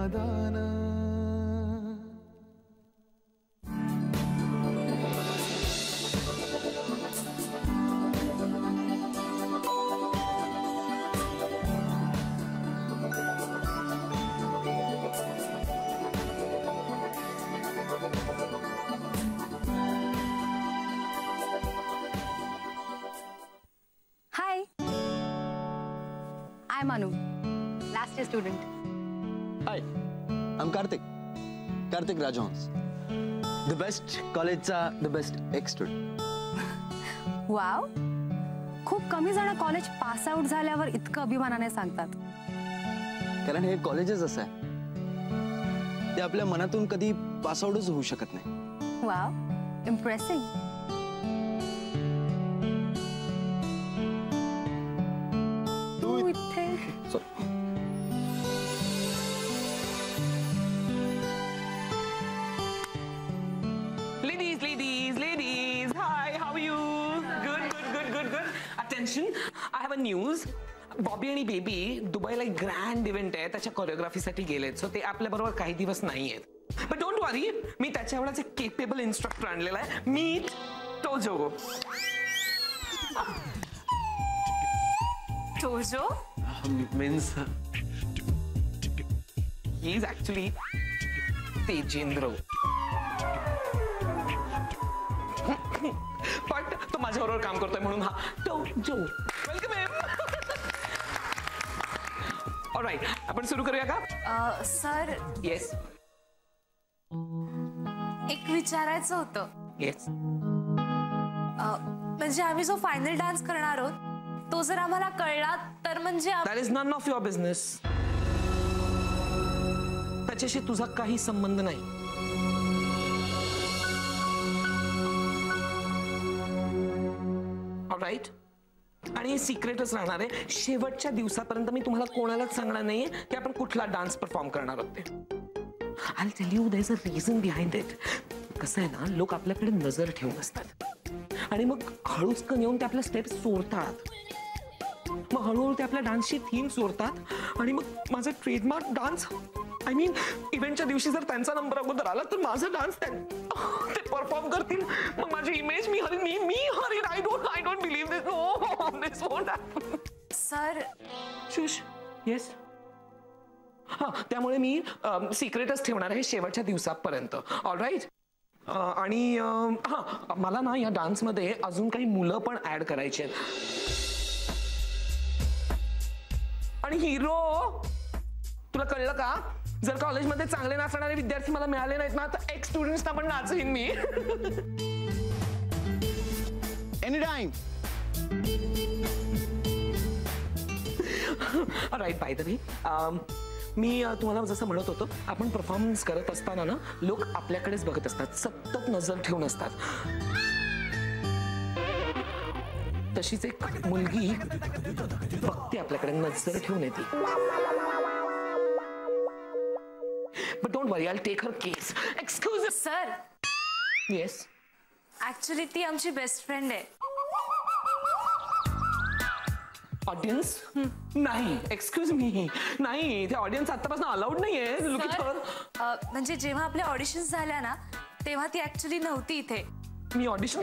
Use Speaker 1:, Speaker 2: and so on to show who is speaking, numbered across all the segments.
Speaker 1: समाधान.
Speaker 2: I'm Anu, last year student.
Speaker 3: Hi, I'm Karthik. Karthik Rajhans. The best college the best ex-student.
Speaker 2: Wow. खूप कमी जण college pass out झाल्यावर इतकं अभिमानाने सांगतात.
Speaker 3: कारण हे कॉलेजच असं आहे. ते आपल्या मनातून कधी पास आउटच होऊ शकत नाही.
Speaker 2: Wow, impressive.
Speaker 4: Ladies, hi, how are you? Good. Attention, I have a news. Bobby आणि बेबी दुबईला एक ग्रँड इव्हेंट आहे, त्याच्या कोरिओग्राफीसाठी गेलेत. सो ते आपल्या बरोबर काही दिवस नाही आहेत. बट डोंट वरी, मी त्याच्या एवढाच एक केपेबल इन्स्ट्रक्टर आणलेला आहे. Meet Tojo.
Speaker 2: Tojo
Speaker 3: means
Speaker 4: he is actually Tejendra. But तो माझ्याबरोबर काम करतोय म्हणून हा टोजो. वेलकम हिम. ऑलराइट, आपण सुरू करूया का?
Speaker 2: सर.
Speaker 4: येस.
Speaker 2: एक विचारायचं होतं.
Speaker 4: येस.
Speaker 2: म्हणजे आम्ही जो फायनल डान्स करणार आहोत तो जर आम्हाला कळला तर म्हणजे
Speaker 4: that is none of your business. त्याच्याशी तुझा काही संबंध नाही. ऑलराइट, आणि सिक्रेटच राहणार आहे. शेवटच्या दिवसापर्यंत मी तुम्हाला कोणालाच सांगणार नाहीये की आपण कुठला डान्स परफॉर्म करणार आहोत ते. I tell you there is a reason behind it. कसं आहे ना, लोक आपल्याकडे नजर ठेवून असतात आणि मग हळूचकन येऊन ते आपल्या स्टेप्स चोरतात. मग हळूहळू ते आपल्या डान्सची थीम चोरतात आणि मग माझा ट्रेडमार्क डान्स, आय मीन इव्हेंटच्या दिवशी जर त्यांचा नंबर अगोदर आला तर माझा डान्स ते परफॉर्म करतील. मग माझी इमेज मी हरीन. I don't believe this. No, this won't happen.
Speaker 2: Sir.
Speaker 4: Shush. Yes. हा, त्यामुळे मी सिक्रेटच ठेवणार आहे शेवटच्या दिवसापर्यंत. ऑलराईट. आणि हा, मला ना या डान्समध्ये अजून काही मुलं पण ऍड करायची आहेत. आणि हिरो, तुला कळलं का? जर कॉलेजमध्ये चांगले नाचणारे विद्यार्थी मला मिळाले नाहीत ना तर एक्स स्टुडंट्सना पण नाचवीन मी.
Speaker 3: Any time.
Speaker 4: Right. By the way, मी तुम्हाला जसं म्हणत होतो, आपण परफॉर्मन्स करत असताना ना लोक आपल्याकडेच बघत असतात, सतत नजर ठेवून असतात. तशीच एक मुलगी बघते आपल्याकडे, नजर ठेवून येते. But don't worry, I'll take her case. Excuse me.
Speaker 2: Sir.
Speaker 4: Yes.
Speaker 2: Actually ती आमची बेस्ट फ्रेंड आहे.
Speaker 4: ऑडियन्स? नाही, एक्सक्यूज मी, नाही, ते ऑडियन्स आतापासून अलाउड नाहीये. लुक इट हर.
Speaker 2: म्हणजे जेव्हा आपल्या ऑडिशन्स झाल्या ना तेव्हा ती ऍक्च्युअली नव्हती इथे.
Speaker 4: मी ऑडिशन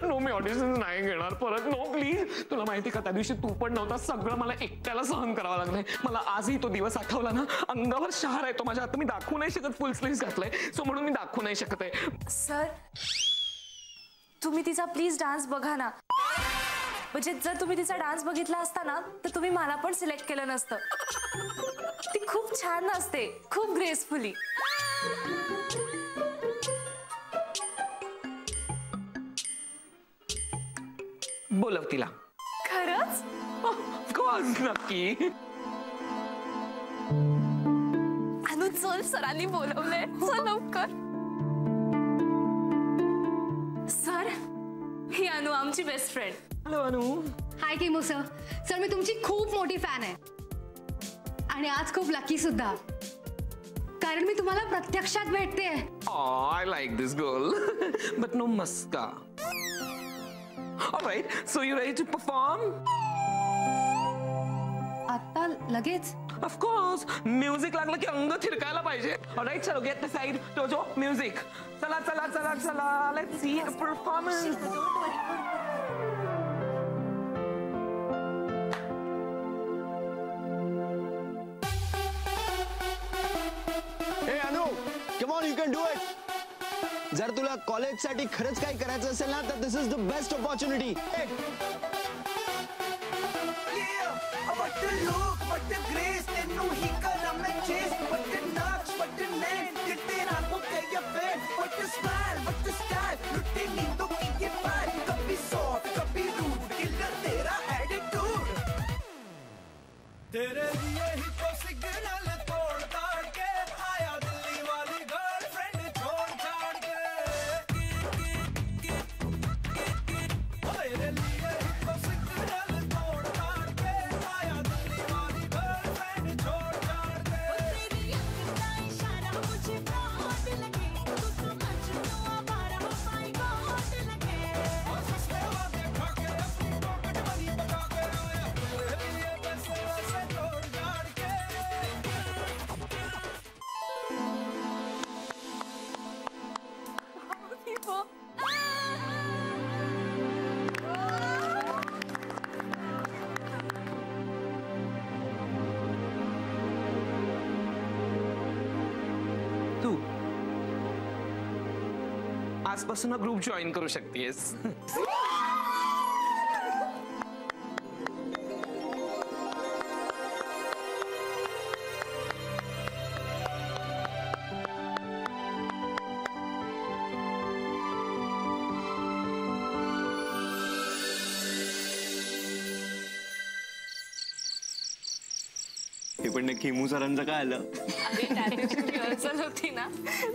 Speaker 4: नो मी ऑडिशन नाही घेणार परत. No please. तुला माहिती का, त्या दिवशी तू पण नव्हता, सगळं मला एकट्याला सहन करावं लागलंय. मला आजही तो दिवस आठवला ना, अंगावर शहर येतो माझ्या. आता मी दाखवू नाही शकत, फुल स्लीव्ह घातलंय, सो म्हणून मी दाखवू नाही शकत आहे.
Speaker 2: सर, तुम्ही तिचा प्लीज डान्स बघा ना. म्हणजे जर तुम्ही तिचा डान्स बघितला असता ना तर तुम्ही मला पण सिलेक्ट केलं नसतं. ती खूप छान नाचते, खूप ग्रेसफुली.
Speaker 4: बोलव तिला.
Speaker 2: खरंच?
Speaker 4: ऑफकोर्स, नक्की.
Speaker 2: अनु चल, सरांनी बोलवलंय, चल लवकर. सर, ही अनु आमची बेस्ट फ्रेंड.
Speaker 4: हॅलो अनु.
Speaker 5: हाय किमो सर. सर, मी तुमची खूप मोठी फॅन आहे आणि आज खूप लकी सुद्धा, कारण मी तुम्हाला प्रत्यक्षात भेटते.
Speaker 4: I like this girl, but no मस्का. Alright, so you ready to perform?
Speaker 5: आता लगेच?
Speaker 4: ऑफकोर्स म्युझिक लागलं की अंग थिरकायला पाहिजे. ऑलराइट चलो गेट द साइड टोजो म्युझिक. चला चला चला चला लेट्स सी अ परफॉर्मन्स.
Speaker 3: हे Anu, come on, you can do it. जर तुला कॉलेजसाठी खरंच काही करायचं असेल ना तर this is the best opportunity.
Speaker 1: What the look, what the grace, tenu hi kara main chase. What the naqsh, what the name, ye tera ho gaya fame. What the smile, what the style, lutte neendon ki ye vibe. Kabhi soft, kabhi rude, killer tera attitude. Tere liye hi to signal tod taad ke aaya Delhi wali girlfriend chhod chhad ke. Tere liye hi to signal tod taad ke aaya Delhi wali girlfriend chhod chhad ke. Teri आँख का इशारा मुझे बहुत लगे, तू तो मजनू आवारा my God लगे. और सस्ते वादे खा के अपनी पॉकेट मनी बचा के आया, तेरे लिए पैसे वैसे जोड़ जाड़ के.
Speaker 4: तू आजपासून ग्रुप जॉईन करू शकतेस.
Speaker 6: हे पण नक्की हिमू सरांचं काय आलं?
Speaker 2: अरे त्याची रिहर्सल होती ना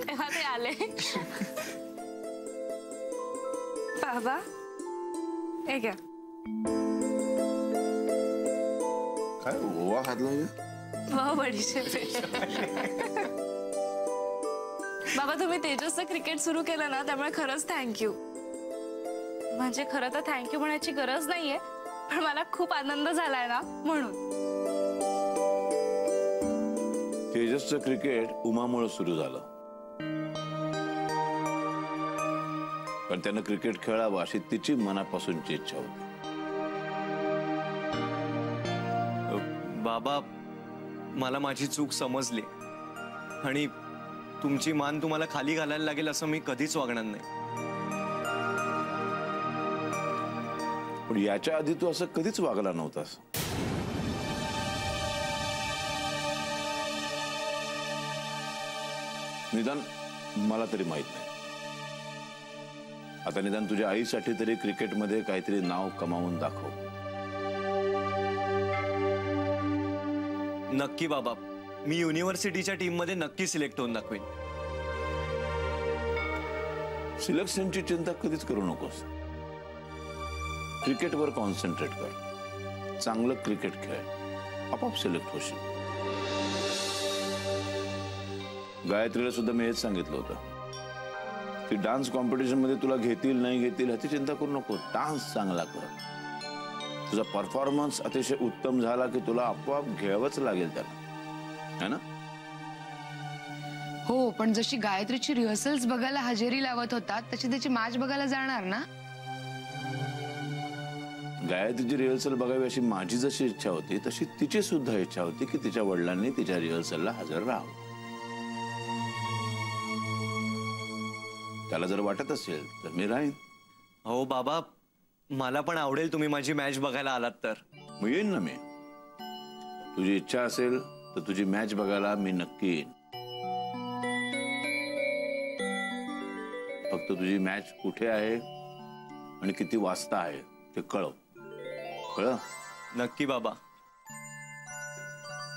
Speaker 2: तेव्हा ते आले. बाबा हे घ्या.
Speaker 7: काय ओवा खातला
Speaker 2: वा बडीशेप आहे. बाबा तुम्ही तेजसचं क्रिकेट सुरू केलं ना त्यामुळे खरंच थँक्यू. म्हणजे खरं तर थँक्यू म्हणायची गरज नाहीये पण मला खूप आनंद झालाय ना म्हणून.
Speaker 7: तेजसचं क्रिकेट उमामुळे सुरू झालं, पण त्यानं क्रिकेट खेळावं अशी तिची मनापासूनची इच्छा होती.
Speaker 6: बाबा मला माझी चूक समजली आणि तुमची मान तुम्हाला खाली घालायला लागेल असं मी कधीच वागणार नाही.
Speaker 7: पण याच्या आधी तू असं कधीच वागला नव्हतास. निदान मला तरी माहित नाही. आता निदान तुझ्या आईसाठी तरी क्रिकेटमध्ये काहीतरी नाव कमावून दाखव.
Speaker 6: नक्की बाबा, मी युनिव्हर्सिटीच्या टीम मध्ये नक्की सिलेक्ट होऊन दाखवेन.
Speaker 7: सिलेक्शनची चिंता कधीच करू नकोस. क्रिकेटवर कॉन्सन्ट्रेट कर. चांगलं क्रिकेट खेळ, आपोआप सिलेक्ट होशील. गायत्रीला सुद्धा मी हेच सांगितलं होतं की डान्स कॉम्पिटिशन मध्ये तुला घेतील नाही घेतील ह्याची चिंता करू नको. डान्स चांगला कर. तुझा परफॉर्मन्स अतिशय उत्तम झाला की तुला आपोआप घ्यावंच लागेल त्याला, है ना?
Speaker 8: हो, पण जशी गायत्रीची रिहर्सल्स बघायला हजेरी लावत होता तशी त्याची मॅच बघायला जाणार ना.
Speaker 7: गायत्रीची रिहर्सल बघावी अशी माझी जशी इच्छा होती तशी तिची सुद्धा इच्छा होती की तिच्या वडिलांनी तिच्या रिहर्सलला हजर राहावं. त्याला जर वाटत असेल तर मी राहीन.
Speaker 6: हो बाबा, मला पण आवडेल तुम्ही माझी मॅच बघायला आलात तर.
Speaker 7: मग येईन ना मी. तुझी इच्छा असेल तर तुझी मॅच बघायला मी नक्की येईन. फक्त तुझी मॅच कुठे आहे आणि किती वाजता आहे ते कळव. कळलं?
Speaker 6: नक्की बाबा.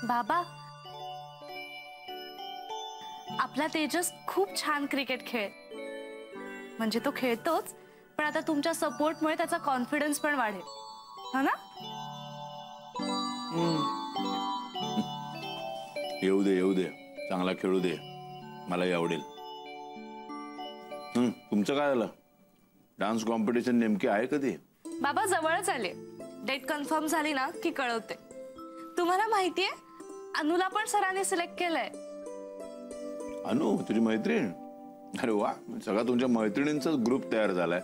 Speaker 2: बाबा आपला तेजस खूप छान क्रिकेट खेळ, म्हणजे तो खेळतोच पण आता तुमच्या सपोर्टमुळे त्याचा कॉन्फिडन्स पण वाढेल, हो ना?
Speaker 7: येऊ दे येऊ दे, चांगला खेळू दे, मलाही आवडेल. तुमचं काय झालं? डान्स कॉम्पिटिशन नेमकी आहे कधी?
Speaker 2: बाबा जवळच आले. डेट कन्फर्म झाली ना की कळवते. तुम्हाला माहितीये अनुला पण सरांनी सिलेक्ट केलंय.
Speaker 7: अनु तुझी मैत्रीण? अरे वा, सगळा तुमच्या मैत्रिणींचाच ग्रुप तयार झालाय.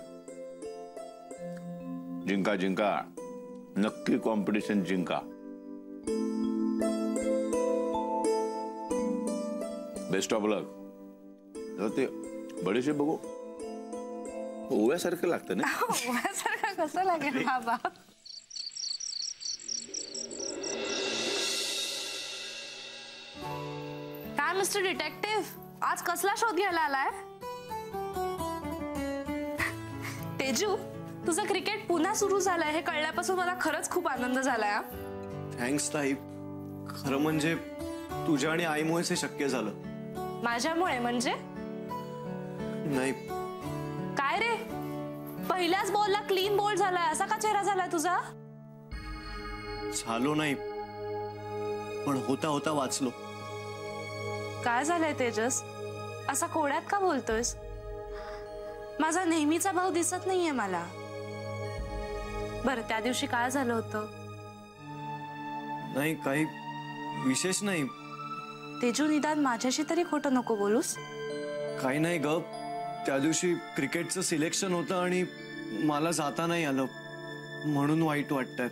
Speaker 7: जिंका जिंका, नक्की कॉम्पिटिशन जिंका. बेस्ट ऑफ लक. ते बडीशेप बघू, ओव्यासारखं लागतं ना.
Speaker 2: ओव्यासारखं कसं लागेल बाबा? काय मिस्टर डिटेक्टिव्ह, आज कसला शोध घ्यायला आलाय? तेजू, तुझं क्रिकेट पुन्हा सुरू झालंय हे कळल्यापासून मला खरंच खूप आनंद झालाय.
Speaker 6: थँक्स ताई. खरं म्हणजे तुझ्या आणि आईमुळेच हे शक्य झालं.
Speaker 2: माझ्यामुळे म्हणजे?
Speaker 6: नाही.
Speaker 2: काय रे, पहिल्याच बॉलला क्लीन बोल्ड झालाय, असा का चेहरा झालाय तुझा?
Speaker 6: झालो नाही, पण होता होता वाचलो.
Speaker 2: काय झालंय तेजस, असा कोड्यात का बोलतोयस? माझा नेहमीचा भाव दिसत नाहीये मला. बरं, त्या दिवशी काय झालं होतं?
Speaker 6: नाही, काही विशेष नाही.
Speaker 2: तेजू, निदान माझ्याशी तरी खोटं नको बोलूस.
Speaker 6: काही नाही ग, त्या दिवशी क्रिकेटचं सिलेक्शन होतं आणि मला जाता नाही आलं म्हणून वाईट वाटतंय.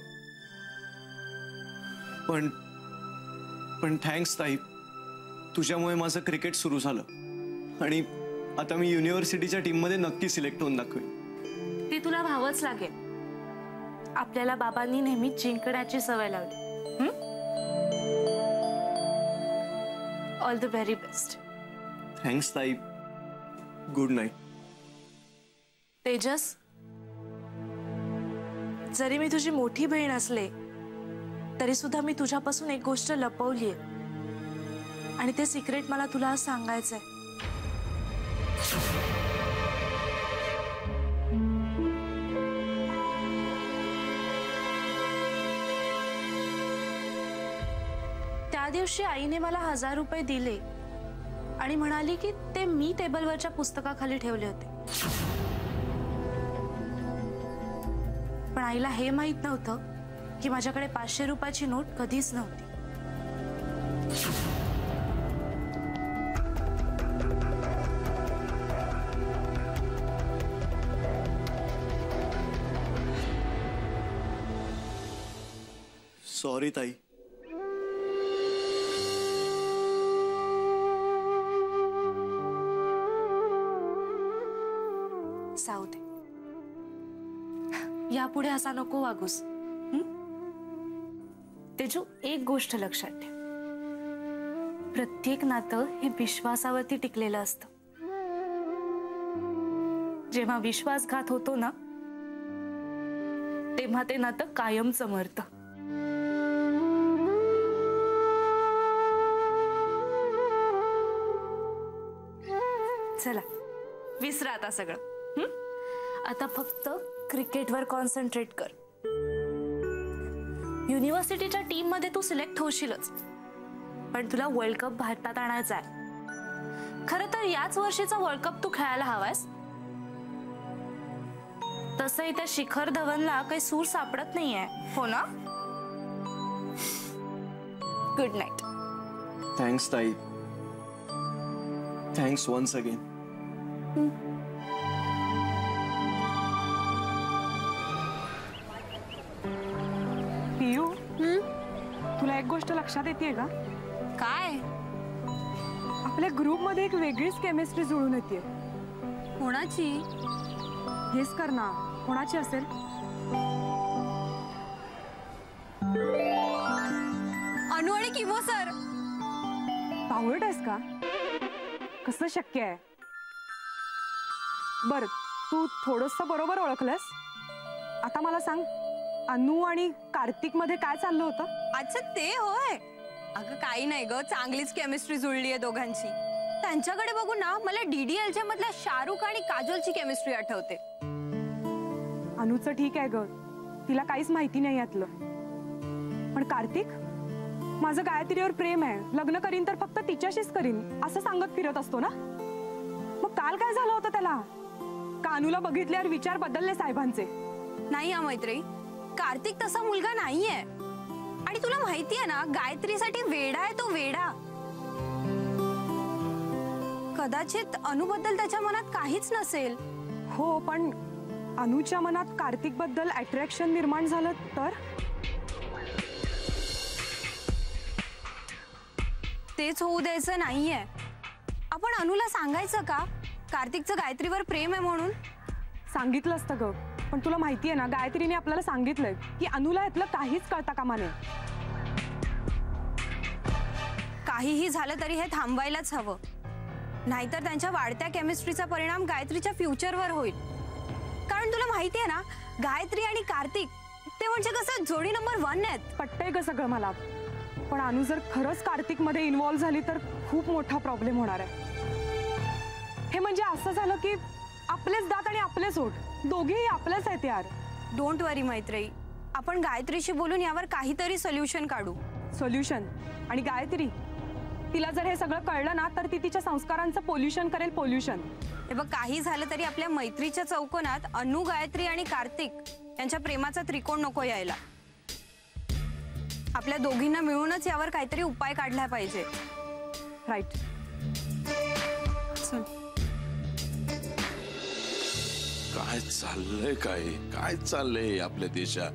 Speaker 6: पण थँक्स ताई, तुझ्यामुळे माझं क्रिकेट सुरू झालं आणि आता मी युनिव्हर्सिटीच्या टीम मध्ये नक्की सिलेक्ट होऊन दाखवेन.
Speaker 2: ते तुला भावच लागेल. आपल्याला बाबांनी नेहमी जिंकण्याची सवय लावली. All the very best.
Speaker 6: Thanks ताई. Good night.
Speaker 2: तेजस, जरी मी तुझी मोठी बहीण असले तरी सुद्धा मी तुझ्यापासून एक गोष्ट लपवलीये आणि ते सिक्रेट मला तुला आज सांगायचंय. त्या दिवशी आईने मला 1000 रुपये दिले आणि म्हणाली की ते मी टेबलवरच्या पुस्तकाखाली ठेवले होते. पण आईला हे माहित नव्हतं की माझ्याकडे 500 रुपयाची नोट कधीच नव्हती.
Speaker 6: सॉरी ताई.
Speaker 2: जाऊ दे, यापुढे असा नको वागूस. तेजू, एक गोष्ट लक्षात ठेव, प्रत्येक नातं हे विश्वासावरती टिकलेलं असतं. जेव्हा विश्वासघात होतो ना, तेव्हा ते नातं कायमचं मरतं. चला, विसरा आता सगळं. आता फक्त क्रिकेटवर कॉन्सन्ट्रेट कर. युनिव्हर्सिटीच्या टीम मध्ये तू सिलेक्ट होशीलच, पण तुला वर्ल्ड कप भारतात आणायचा आहे. खरं तर याच वर्षीचा वर्ल्ड कप तू खेळायला हवायस. तसंही त्या शिखर धवनला काही सूर सापडत नाहीये, हो ना? Good night.
Speaker 6: थँक्स ताई. Thanks once again.
Speaker 9: पियू, तुला एक गोष्ट लक्षात येते का?
Speaker 5: काय?
Speaker 9: आपल्या ग्रुप मध्ये एक वेगळीच केमिस्ट्री जुळून येते.
Speaker 5: कोणाची?
Speaker 9: गेस कर ना, कोणाची असेल?
Speaker 5: अनु आणि किमो सर.
Speaker 9: पावळट आहेस का? कसं शक्य आहे? बर, तू थोडंसं बरोबर ओळखलंस. आता मला सांग, अनु आणि कार्तिक मध्ये काय चाललं होतं?
Speaker 5: अच्छा, ते होय. अगं काही नाही ग, चांगलीच केमिस्ट्री जुळली आहे दोघांची. त्यांच्याकडे बघू ना, मला DDLJ मधल्या शाहरुख आणि काजोलची केमिस्ट्री आठवते.
Speaker 9: अनुचं ठीक आहे ग, तिला काहीच माहिती नाही यातलं. पण कार्तिक, माझं गायत्रीवर प्रेम आहे, लग्न करीन तर फक्त तिच्याशीच करीन असं सांगत फिरत असतो ना. मग काल काय झालं होतं त्याला? का अनुला बघितल्यावर विचार बदलले साहेबांचे?
Speaker 5: नाही हा मैत्री, कार्तिक तसा मुलगा नाहीये. आणि तुला माहितीये ना, गायत्रीसाठी वेडा आहे तो, वेडा. कदाचित अनुबद्दल त्याच्या मनात काहीच नसेल.
Speaker 9: हो, पण अनुच्या मनात कार्तिक बद्दल अट्रॅक्शन निर्माण झालं तर?
Speaker 5: तेच होऊ द्यायचं नाहीये. आपण अनुला सांगायचं का कार्तिकचं गायत्रीवर प्रेम आहे म्हणून?
Speaker 9: सांगितलं असतं ग, पण तुला माहितीये ना, गायत्रीने आपल्याला सांगितलंय की अनुला यातलं काहीच कळता कामा नये.
Speaker 5: काहीही झालं तरी हे थांबवायलाच हवं, नाहीतर त्यांच्या वाढत्या केमिस्ट्रीचा परिणाम गायत्रीच्या फ्युचरवर होईल. कारण तुला माहितीये ना, गायत्री आणि कार्तिक ते म्हणजे कसं जोडी नंबर 1 आहेत.
Speaker 9: पटतंय ग सगळं मला, पण अनु जर खरंच कार्तिक मध्ये इन्व्हॉल्व्ह झाली तर खूप मोठा प्रॉब्लेम होणार आहे. हे म्हणजे असं झालं की आपलेच दात आणि आपलेच ओठ, दोघेही आपलेच आहेत यार.
Speaker 5: डोंट वरी मैत्रेयी, आपण गायत्रीशी बोलून यावर काहीतरी सोल्युशन काढू.
Speaker 9: सोल्युशन? आणि गायत्री, तिला जर हे सगळं कळलं ना तर ती तिच्या संस्कारांचं पोल्युशन करेल, पोल्युशन.
Speaker 5: हे बघ, काही झालं तरी आपल्या मैत्रीच्या चौकोनात अनु, गायत्री आणि कार्तिक यांच्या प्रेमाचा त्रिकोण नको यायला. आपल्या दोघींना मिळूनच यावर काहीतरी उपाय काढला पाहिजे.
Speaker 9: राईट.
Speaker 7: काय चाललंय, काय चाललंय आपल्या देशात?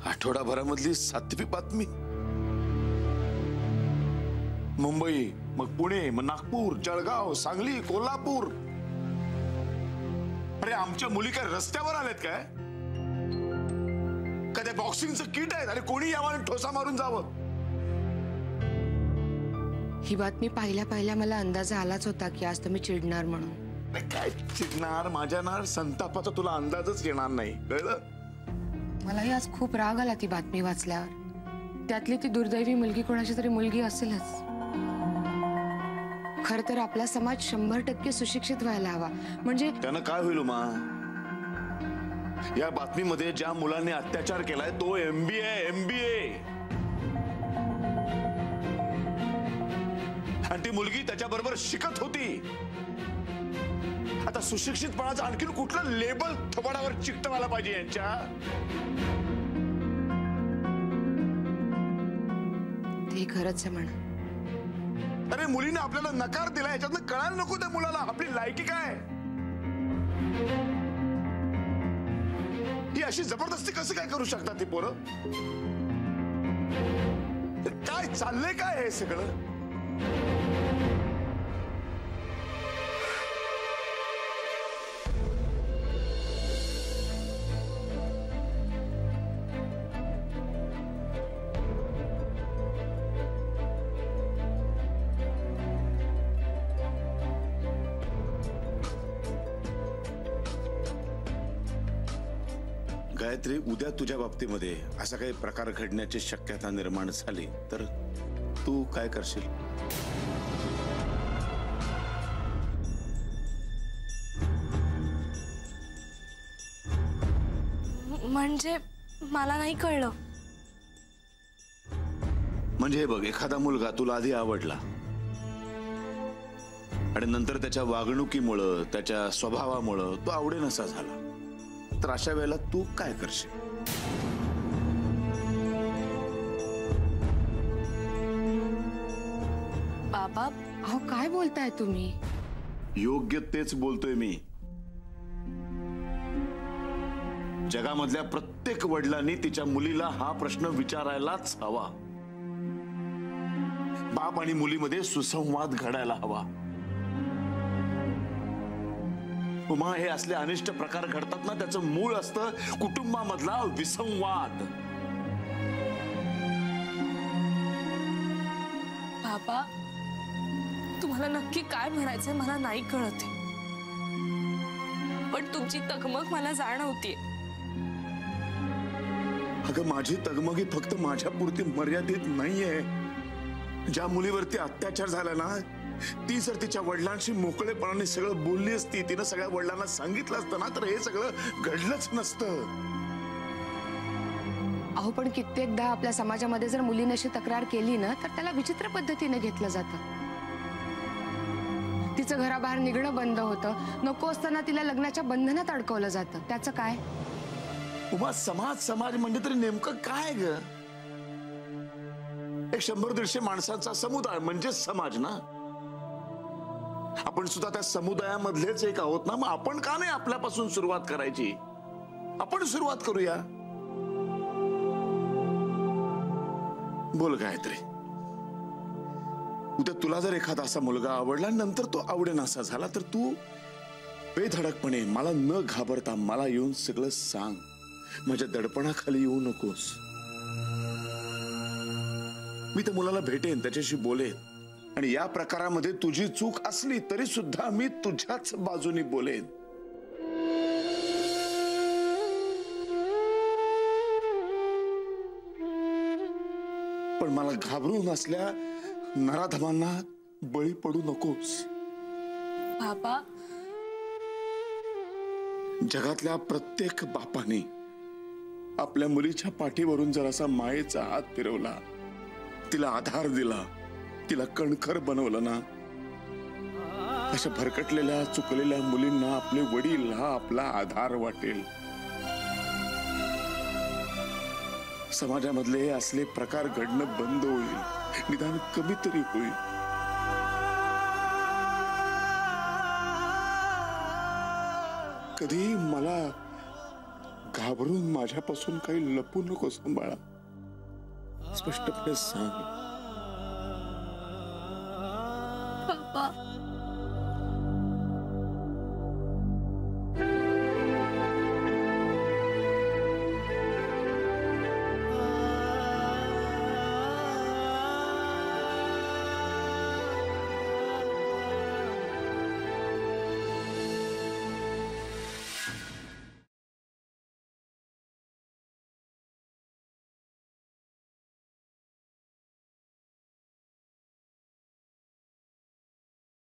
Speaker 7: आठवडाभरामधली 7वी बातमी. मुंबई, मग पुणे, मग नागपूर, जळगाव, सांगली, कोल्हापूर. अरे आमच्या मुली काय रस्त्यावर आल्यात काय? कधी बॉक्सिंगचं किट आहे? अरे कोणी यावर ठोसा मारून जावं.
Speaker 8: ही बातमी पाहिल्या मला अंदाज आलाच होता की आज तुम्ही चिडणार म्हणून.
Speaker 7: काय चिडणार? माझ्या ना संतापाचा तुला अंदाजच येणार नाही, कळलं?
Speaker 8: मलाही आज खूप राग आला ती बातमी वाचल्यावर. त्यातली ती दुर्दैवी मुलगी कोणाची तरी मुलगी असेलच. खर तर आपला समाज 100% सुशिक्षित व्हायला हवा. म्हणजे
Speaker 7: त्यानं काय होईल उमा? या बातमीमध्ये ज्या मुलांनी अत्याचार केलाय तो MBA. आणि ती मुलगी त्याच्याबरोबर शिकत होती. आता सुशिक्षितपणाचं आणखीन कुठलं लेबल थोबाडावर चिकटवायला पाहिजे यांच्या?
Speaker 8: ते खरंच आहे म्हणा.
Speaker 7: अरे मुलीने आपल्याला नकार दिला, याच्यातनं कळायला नको त्या मुलाला आपली लायकी काय? ही अशी जबरदस्ती कसं काय करू शकतात ती पोरं? काय चाललंय काय हे सगळं? गायत्री, उद्या तुझ्या बाबतीमध्ये असा काही प्रकार घडण्याची शक्यता निर्माण झाली तर तू काय करशील?
Speaker 2: म्हणजे मला नाही कळलं.
Speaker 7: म्हणजे बघ, एखादा मुलगा तुला आधी आवडला आणि नंतर त्याच्या वागणुकीमुळं, त्याच्या स्वभावामुळं तो आवडेनसा झाला, तर अशा वेळेला तू काय करशील?
Speaker 2: बाबा,
Speaker 8: अहो काय बोलताय तुम्ही?
Speaker 7: योग्य तेच बोलतोय मी. जगामधल्या प्रत्येक वडिलांनी तिच्या मुलीला हा प्रश्न विचारायलाच हवा. बाप आणि मुलीमध्ये सुसंवाद घडायला हवा. उमा, हे असले अनिष्ट प्रकार घडतात ना, त्याचं मूळ असतं कुटुंबामधला विसंवाद.
Speaker 2: बाबा, तुम्हाला नक्की काय म्हणायचंय मला नाही कळत, पण तुमची तगमग मला जाणवते.
Speaker 7: अगं, माझी तगमगी फक्त माझ्या पुरती मर्यादित नाहीये. ज्या मुलीवरती अत्याचार झाला ना, ती जर तिच्या वडिलांशी मोकळेपणाने सगळं बोलली असती, तिनं सगळ्या वडिलांना सांगितलं असतं ना, तर हे सगळं घडलंच नसतं.
Speaker 8: अहो, पण कित्येकदा आपल्या समाजामध्ये जर मुलीने अशी तक्रार केली ना, तर त्याला विचित्र पद्धतीने घेतलं जातं. तिचं घराबाहेर निघणं बंद होतं. नको असताना तिला लग्नाच्या बंधनात अडकवलं जातं. त्याचं काय?
Speaker 10: उमा, समाज समाज म्हणजे तरी नेमकं काय ग? एक 100-150 माणसांचा समुदाय म्हणजे समाज ना. आपण सुद्धा त्या समुदायामधलेच एक आहोत ना. मग आपण का नाही आपल्यापासून सुरुवात करायची? आपण सुरुवात करूया. बोल गायत्री, उद्या तुला जर एखादा असा मुलगा आवडला, नंतर तो आवडेनासा झाला, तर तू बेधडकपणे मला न घाबरता मला येऊन सगळं सांग. माझ्या दडपणाखाली येऊ नकोस. मी त्या मुलाला भेटेन, त्याच्याशी बोलेन, आणि या प्रकारामध्ये तुझी चूक असली तरी सुद्धा मी तुझ्याच बाजूनी बोलेन. पण मला घाबरून असल्या नराधमांना बळी पडू नकोस.
Speaker 2: बाबा,
Speaker 10: जगातल्या प्रत्येक बापाने आपल्या मुलीच्या पाठीवरून जरासा मायेचा हात फिरवला, तिला आधार दिला, तिला कणखर बनवलं ना, अशा भरकटलेल्या चुकलेल्या मुलींना आपले वडील हा आपला आधार वाटेल. समाजामधले असले प्रकार घडणं बंद होईल, निदान कमी तरी होईल. कधी मला घाबरून माझ्यापासून काही लपू नको सांभाळा. स्पष्टपणे सांग.
Speaker 2: बाबा,